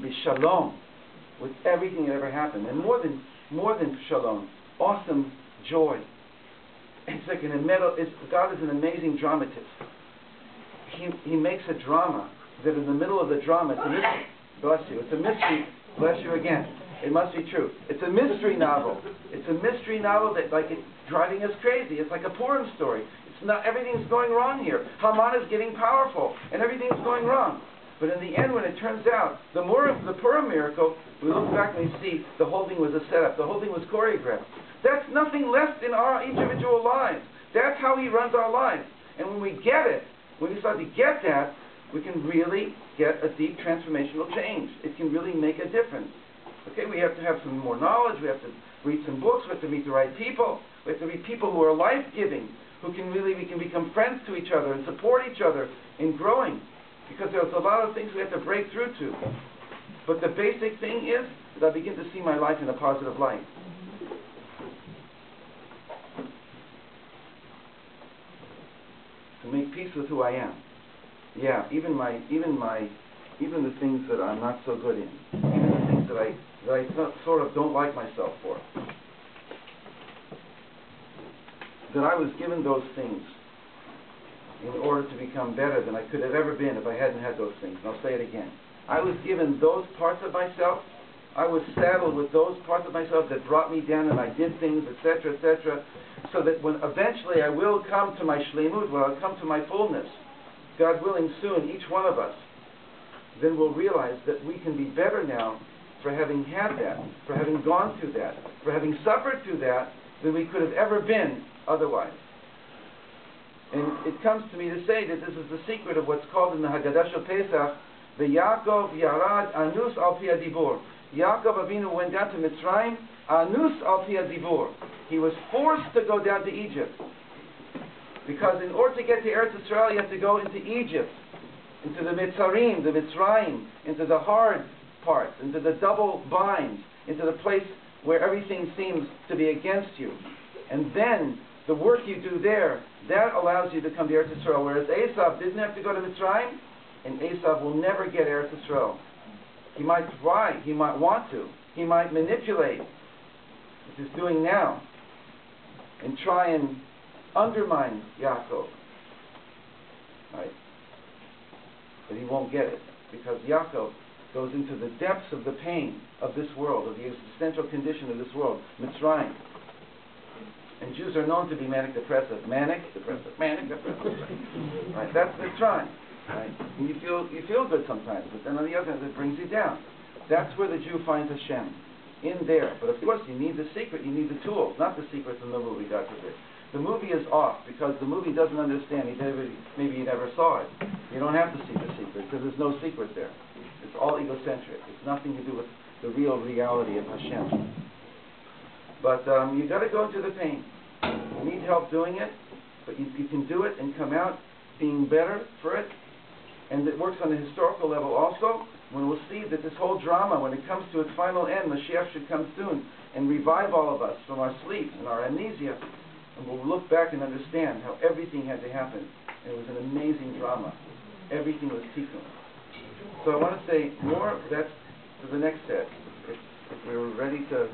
be b'shalom with everything that ever happened. And more than shalom, awesome joy. It's like God is an amazing dramatist. He makes a drama that in the middle of the drama, it's a mystery. Bless you. It's a mystery. Bless you again. It must be true. It's a mystery novel. It's a mystery novel that, like, it's driving us crazy. It's like a Purim story. It's not, everything's going wrong here. Haman is getting powerful, and everything's going wrong. But in the end, when it turns out, the Purim miracle, we look back and we see the whole thing was a setup. The whole thing was choreographed. That's nothing less in our individual lives. That's how He runs our lives. And when we get it, when we start to get that, we can really get a deep transformational change. It can really make a difference. Okay, we have to have some more knowledge. We have to read some books. We have to meet the right people. We have to meet people who are life-giving, we can become friends to each other and support each other in growing. Because there's a lot of things we have to break through to. But the basic thing is that I begin to see my life in a positive light. To make peace with who I am. Yeah, even the things that I'm not so good in. Even the things that I sort of don't like myself for. That I was given those things in order to become better than I could have ever been if I hadn't had those things. And I'll say it again. I was given those parts of myself. I was saddled with those parts of myself that brought me down, and I did things, etc., so that when eventually I will come to my shleimut, when I'll come to my fullness, God willing soon, each one of us, then we'll realize that we can be better now for having had that, for having gone through that, for having suffered through that, than we could have ever been otherwise. And it comes to me to say that this is the secret of what's called in the Haggadah Shel Pesach, V'Yaakov Yarad Anus Al Pi HaDibur. Yaakov Avinu went down to Mitzrayim, Anus Al Pi HaDibur. He was forced to go down to Egypt. Because in order to get to Eretz Yisrael, you have to go into Egypt, into the Mitzrayim, into the hard parts, into the double binds, into the place where everything seems to be against you. And then the work you do there, that allows you to come to Eretz Yisrael. Whereas Esav didn't have to go to Mitzrayim, and Esav will never get Eretz Yisrael. He might try, he might want to, he might manipulate, which he's doing now, and try and undermine Yaakov. Right? But he won't get it, because Yaakov goes into the depths of the pain of this world, of the existential condition of this world, Mitzrayim. And Jews are known to be manic-depressive. Manic-depressive. Manic-depressive. Right? That's Mitzrayim. Right? And you feel good sometimes, but then on the other hand, it brings you down. That's where the Jew finds Hashem. In there. But of course, you need the secret, you need the tools, not the secret from the movie, God forbid. The movie is off because the movie doesn't understand. Maybe he never saw it. You don't have to see the secret because there's no secret there. It's all egocentric. It's nothing to do with the real reality of Hashem. But you got to go into the pain. You need help doing it, but you can do it and come out being better for it. And it works on a historical level also, when we'll see that this whole drama, when it comes to its final end, Mashiach should come soon and revive all of us from our sleep and our amnesia. And we'll look back and understand how everything had to happen. And it was an amazing drama. Everything was tikkun. So I want to say more. That's for the next set. If we were ready to,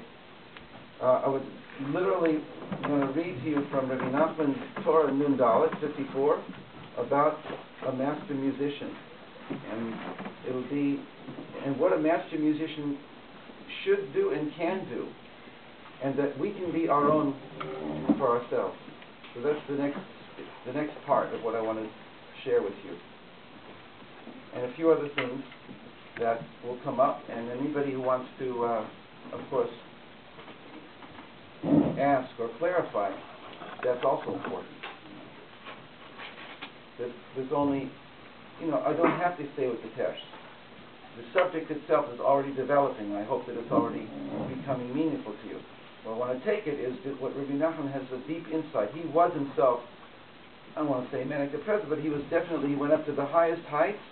I was literally going to read to you from Rabbi Nachman's Torah Nun Dalet 54 about a master musician, and it'll be, and what a master musician should do and can do, and that we can be our own for ourselves. So that's the next part of what I want to share with you. And a few other things that will come up, and anybody who wants to, of course, ask or clarify, that's also important. There's only, I don't have to stay with the text. The subject itself is already developing. I hope that it's already becoming meaningful to you. What I want to take it is that what Rabbi Nachman has a deep insight. He was himself, I don't want to say manic-depressive, but he went up to the highest heights,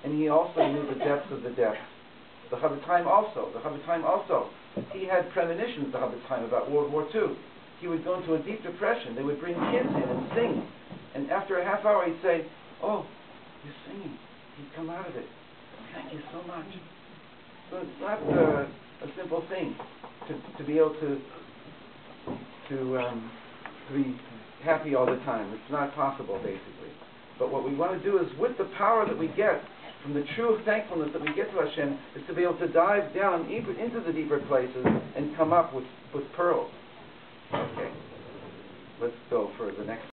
and he also knew the depths of the depths. The Chabad also, he had premonitions, the Chabad about World War II. He would go into a deep depression. They would bring kids in and sing. And after a half hour, he'd say, "Oh, you're singing." He'd come out of it. "Thank you so much." it's not a simple thing to be able to be happy all the time. It's not possible, basically. But what we want to do is, with the power that we get from the true thankfulness that we get to Hashem, is to be able to dive down into the deeper places and come up with pearls. Okay. Let's go for the next